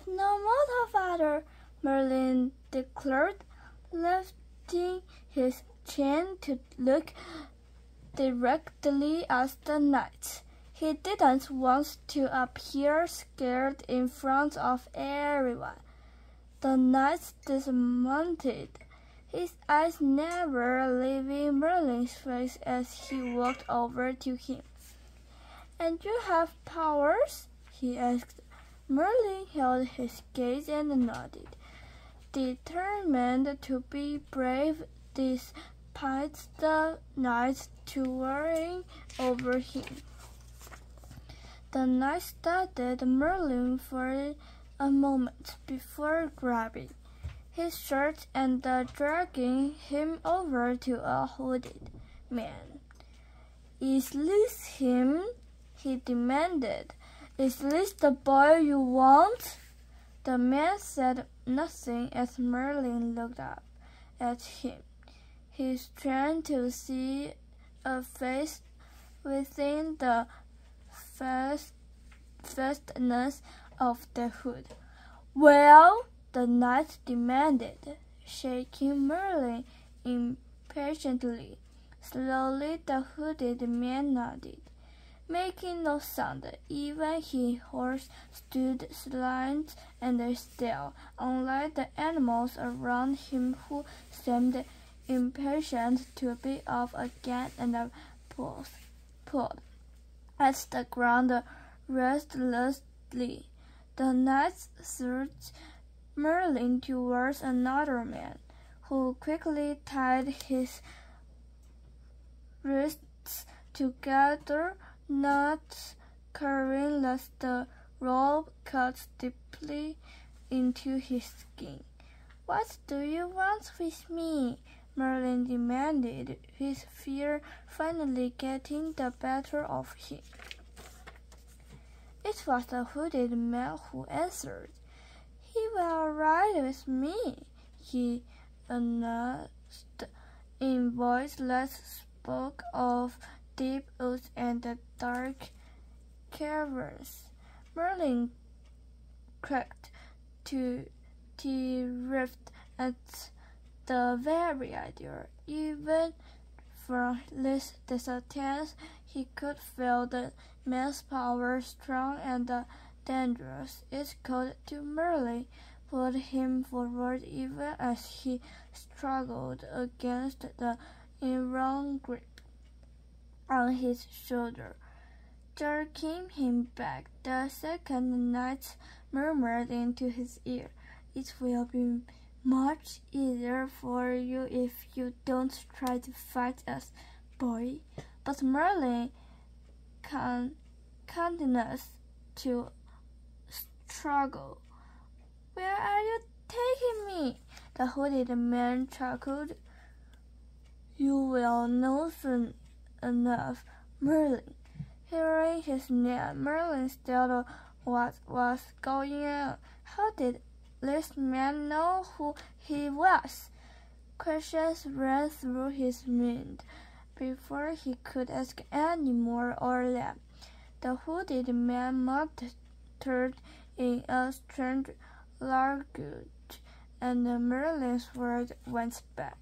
no matter, father, Merlin declared, lifting his chin to look directly at the knight. He didn't want to appear scared in front of everyone. The knight dismounted, his eyes never leaving Merlin's face as he walked over to him. "And you have powers?" he asked. Merlin held his gaze and nodded, determined to be brave despite the knight towering over him. The knight studied Merlin for a moment before grabbing his shirt and dragging him over to a hooded man. "Is this him?" he demanded. "Is this the boy you want?" The man said nothing as Merlin looked up at him. He strained to see a face within the fastness of the hood. "Well?" the knight demanded, shaking Merlin impatiently. Slowly the hooded man nodded, making no sound. Even his horse stood silent and still, unlike the animals around him who seemed impatient to be off again and pulled at the ground restlessly. The knight thrust Merlin towards another man, who quickly tied his wrists together, not caring lest the rope cut deeply into his skin. "What do you want with me?" Merlin demanded, his fear finally getting the better of him. It was the hooded man who answered. "He will ride with me," he announced in voice that spoke of deep woods and dark caverns. Merlin cracked teeth at the very idea. Even from this distance, he could feel the man's power, strong and dangerous. It called to Merlin, pulled him forward even as he struggled against the iron grip on his shoulder, jerking him back. The second knight murmured into his ear, "It will be much easier for you if you don't try to fight us, boy." But Merlin continued to struggle. "Where are you taking me?" the hooded man chuckled. "You will know soon enough, Merlin." Hearing his name, Merlin stared what was going on. How did this man know who he was? Questions ran through his mind before he could ask any more or less. The hooded man muttered in a strange language, and Merlin's words went back.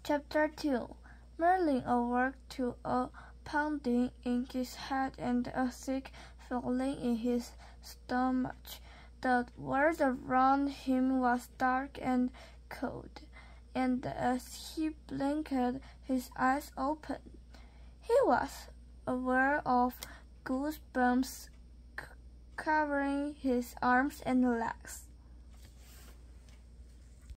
Chapter 2. Merlin awoke to a pounding in his head and a sick feeling in his stomach. The world around him was dark and cold, and as he blinked, his eyes opened. He was aware of goosebumps covering his arms and legs.